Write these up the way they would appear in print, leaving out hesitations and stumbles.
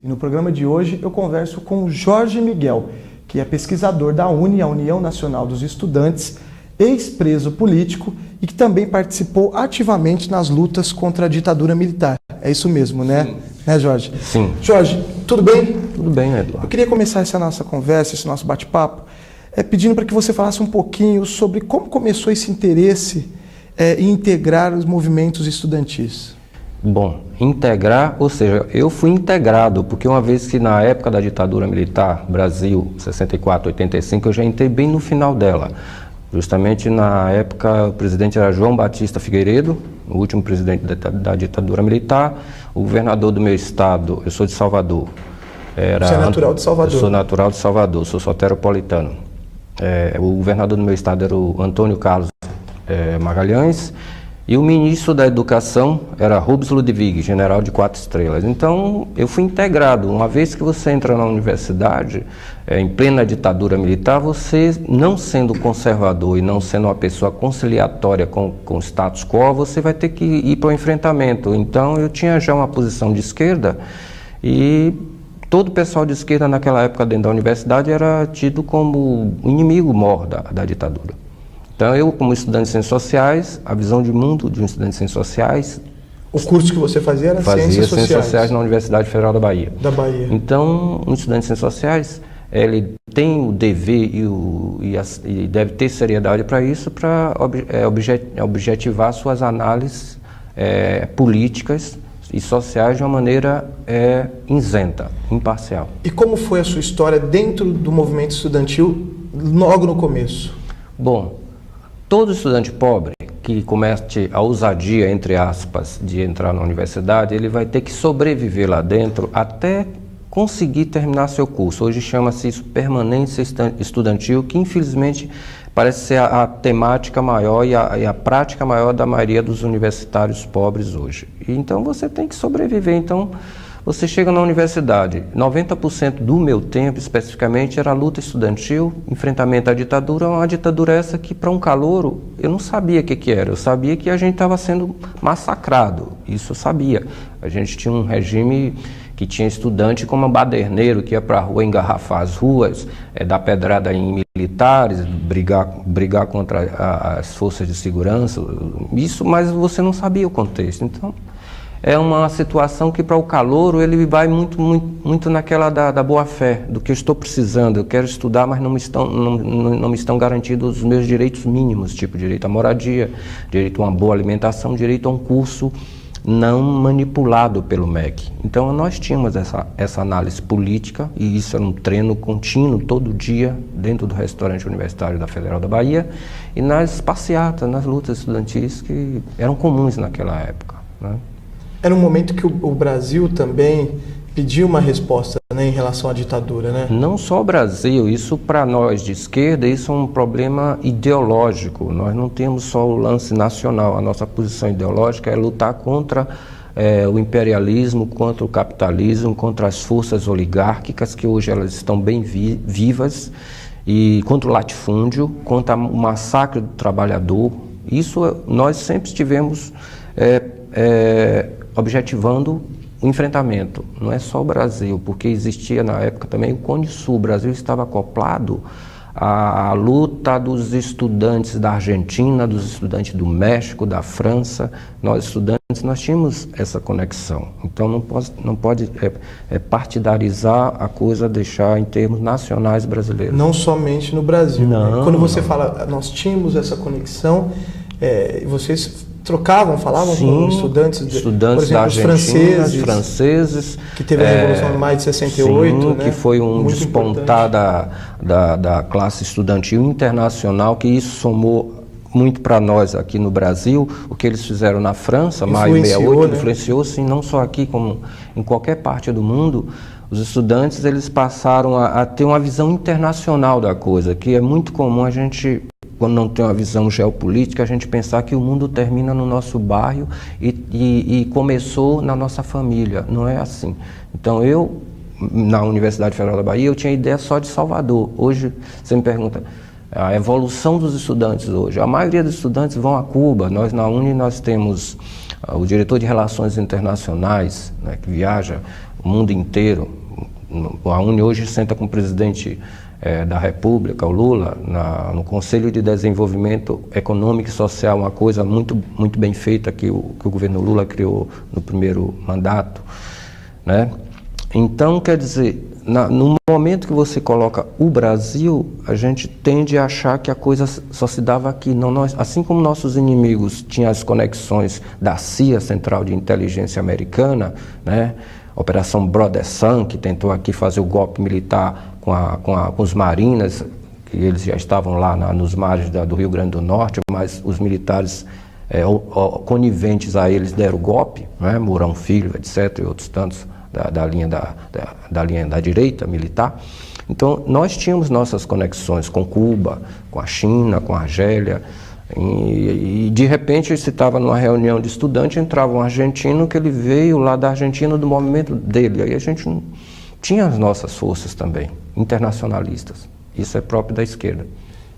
E no programa de hoje eu converso com o Jorge Miguel, que é pesquisador da UNE, a União Nacional dos Estudantes, ex-preso político e que também participou ativamente nas lutas contra a ditadura militar. É isso mesmo, né? Sim. Né, Jorge? Sim. Jorge, tudo bem? Tudo bem, Eduardo. Eu queria começar essa nossa conversa, esse nosso bate-papo, pedindo para que você falasse um pouquinho sobre como começou esse interesse em integrar os movimentos estudantis. Bom, integrar, ou seja, eu fui integrado, porque uma vez que na época da ditadura militar, Brasil, 64, 85, eu já entrei bem no final dela. Justamente na época o presidente era João Batista Figueiredo, o último presidente da ditadura militar. O governador do meu estado, eu sou de Salvador. Você é natural de Salvador? Eu sou natural de Salvador, sou soteropolitano. O governador do meu estado era o Antônio Carlos Magalhães. E o ministro da Educação era Rubens Ludwig, general de 4 estrelas. Então, eu fui integrado. Uma vez que você entra na universidade, em plena ditadura militar, você, não sendo conservador e não sendo uma pessoa conciliatória com o status quo, você vai ter que ir para o enfrentamento. Então, eu tinha já uma posição de esquerda e todo o pessoal de esquerda naquela época dentro da universidade era tido como inimigo mor da ditadura. Então, eu, como estudante de Ciências Sociais, a visão de mundo de um estudante de Ciências Sociais... O curso que você fazia era Ciências Sociais na Universidade Federal da Bahia. Da Bahia. Então, um estudante de Ciências Sociais, ele tem o dever e deve ter seriedade para isso, para objetivar suas análises políticas e sociais de uma maneira isenta, imparcial. E como foi a sua história dentro do movimento estudantil logo no começo? Bom, todo estudante pobre que comece a ousadia, entre aspas, de entrar na universidade, ele vai ter que sobreviver lá dentro até conseguir terminar seu curso. Hoje chama-se isso permanência estudantil, que infelizmente parece ser a temática maior e a prática maior da maioria dos universitários pobres hoje. E então você tem que sobreviver. Então você chega na universidade, 90% do meu tempo, especificamente, era luta estudantil, enfrentamento à ditadura, uma ditadura essa que, para um calouro, eu não sabia o que era. Eu sabia que a gente estava sendo massacrado, isso eu sabia. A gente tinha um regime que tinha estudante como baderneiro, que ia para a rua engarrafar as ruas, dar pedrada em militares, brigar contra as forças de segurança, isso, mas você não sabia o contexto. Então, é uma situação que para o calouro ele vai muito naquela da boa-fé, do que eu estou precisando, eu quero estudar, mas não me estão garantidos os meus direitos mínimos, tipo direito à moradia, direito a uma boa alimentação, direito a um curso não manipulado pelo MEC. Então nós tínhamos essa análise política, e isso era um treino contínuo, todo dia, dentro do restaurante universitário da Federal da Bahia, e nas passeatas, nas lutas estudantis que eram comuns naquela época, né? Era um momento que o Brasil também pediu uma resposta, né, em relação à ditadura, né? Não só o Brasil, isso para nós de esquerda, isso é um problema ideológico. Nós não temos só o lance nacional, a nossa posição ideológica é lutar contra o imperialismo, contra o capitalismo, contra as forças oligárquicas, que hoje elas estão bem vivas, e contra o latifúndio, contra o massacre do trabalhador. Isso nós sempre estivemos objetivando o enfrentamento. Não é só o Brasil, porque existia na época também o Cone Sul. O Brasil estava acoplado à luta dos estudantes da Argentina, dos estudantes do México, da França. Nós estudantes, nós tínhamos essa conexão. Então não pode partidarizar a coisa, deixar em termos nacionais brasileiros. Não somente no Brasil. Não, né? Quando você fala, nós tínhamos essa conexão, vocês trocavam, falavam com estudantes por exemplo, da Argentina, os franceses, que teve a Revolução de Maio de 68, sim, né? Que foi um muito despontar da classe estudantil internacional, que isso somou muito para nós aqui no Brasil. O que eles fizeram na França, Maio 68, né? Influenciou, sim, não só aqui, como em qualquer parte do mundo. Os estudantes, eles passaram a ter uma visão internacional da coisa, que é muito comum a gente, quando não tem uma visão geopolítica, a gente pensar que o mundo termina no nosso bairro e começou na nossa família. Não é assim. Então eu, na Universidade Federal da Bahia, eu tinha ideia só de Salvador. Hoje, você me pergunta, a evolução dos estudantes hoje. A maioria dos estudantes vão a Cuba. Nós na Uni nós temos o diretor de Relações Internacionais, né, que viaja o mundo inteiro. A Uni hoje senta com o presidente da República, o Lula, no Conselho de Desenvolvimento Econômico e Social, uma coisa muito, muito bem feita que o governo Lula criou no primeiro mandato, né? Então, quer dizer, no momento que você coloca o Brasil, a gente tende a achar que a coisa só se dava aqui. Não, assim como nossos inimigos tinham as conexões da CIA, Central de Inteligência Americana, né? Operação Brother Sun, que tentou aqui fazer o golpe militar com os marinas, que eles já estavam lá nos mares do Rio Grande do Norte, mas os militares coniventes a eles deram o golpe, né? Mourão Filho, etc., e outros tantos da linha da direita militar. Então, nós tínhamos nossas conexões com Cuba, com a China, com a Argélia, e de repente, se estava numa reunião de estudante, entrava um argentino que ele veio lá da Argentina do movimento dele. Aí a gente não tinha as nossas forças também, internacionalistas. Isso é próprio da esquerda.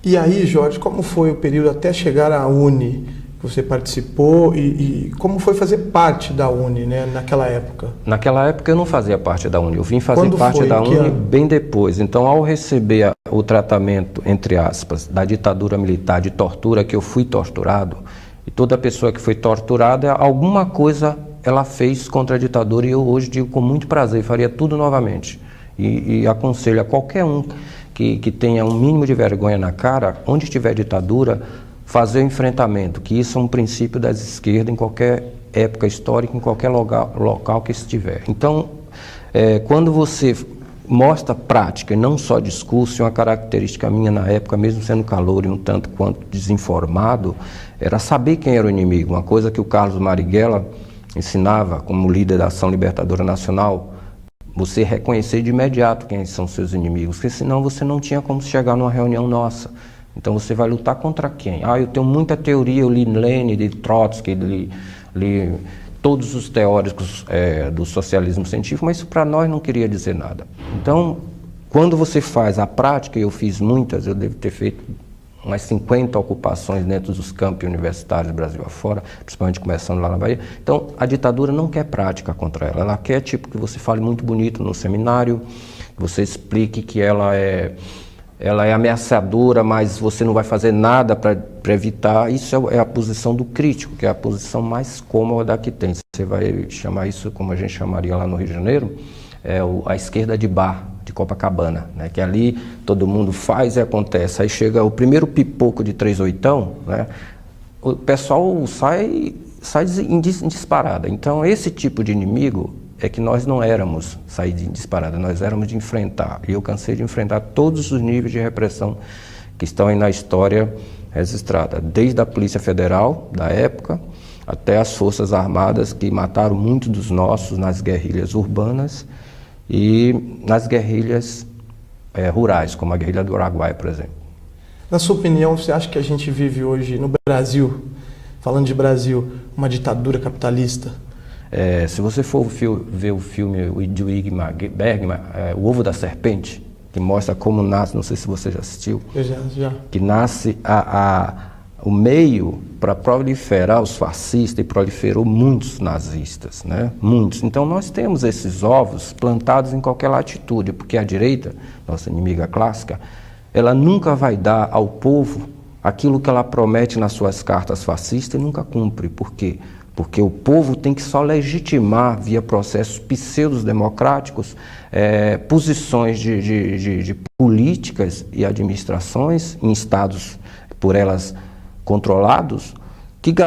E aí, Jorge, como foi o período até chegar à Uni, que você participou, e como foi fazer parte da Uni, né, naquela época? Naquela época eu não fazia parte da Uni, eu vim fazer parte da Uni bem depois. Então, ao receber o tratamento, entre aspas, da ditadura militar, de tortura, que eu fui torturado, e toda pessoa que foi torturada, alguma coisa ela fez contra a ditadura, e eu hoje digo com muito prazer, faria tudo novamente. E aconselho a qualquer um que tenha um mínimo de vergonha na cara, onde tiver ditadura, fazer o enfrentamento, que isso é um princípio das esquerdas em qualquer época histórica, em qualquer local que estiver. Então, quando você mostra prática e não só discurso, uma característica minha na época, mesmo sendo calouro e um tanto quanto desinformado, era saber quem era o inimigo, uma coisa que o Carlos Marighella ensinava como líder da Ação Libertadora Nacional, você reconhecer de imediato quem são seus inimigos, porque senão você não tinha como chegar numa reunião nossa. Então você vai lutar contra quem? Eu tenho muita teoria, eu li Lenin, li Trotsky, li todos os teóricos do socialismo científico, mas isso para nós não queria dizer nada. Então, quando você faz a prática, e eu fiz muitas, eu devo ter feito umas 50 ocupações dentro dos campos universitários do Brasil afora, principalmente começando lá na Bahia. Então, a ditadura não quer prática contra ela. Ela quer tipo que você fale muito bonito no seminário, que você explique que ela é ameaçadora, mas você não vai fazer nada para evitar. Isso é a posição do crítico, que é a posição mais cômoda que tem. Você vai chamar isso, como a gente chamaria lá no Rio de Janeiro, a esquerda de bar, de Copacabana, né? Que ali todo mundo faz e acontece. Aí chega o primeiro pipoco de 38, né? O pessoal sai em disparada. Então, esse tipo de inimigo é que nós não éramos sair de disparada, nós éramos de enfrentar. E eu cansei de enfrentar todos os níveis de repressão que estão aí na história registrada, desde a Polícia Federal, da época, até as Forças Armadas, que mataram muitos dos nossos nas guerrilhas urbanas e nas guerrilhas rurais, como a guerrilha do Araguaia, por exemplo. Na sua opinião, você acha que a gente vive hoje no Brasil, falando de Brasil, uma ditadura capitalista? Se você for ver o filme de Ingmar Bergman, O Ovo da Serpente, que mostra como nasce, não sei se você já assistiu, já. Que nasce o meio para proliferar os fascistas, e proliferou muitos nazistas, né? Muitos. Então nós temos esses ovos plantados em qualquer latitude, porque a direita, nossa inimiga clássica, ela nunca vai dar ao povo aquilo que ela promete nas suas cartas fascistas e nunca cumpre. Por quê? Porque o povo tem que só legitimar, via processos pseudo-democráticos, posições de políticas e administrações em estados por elas controlados,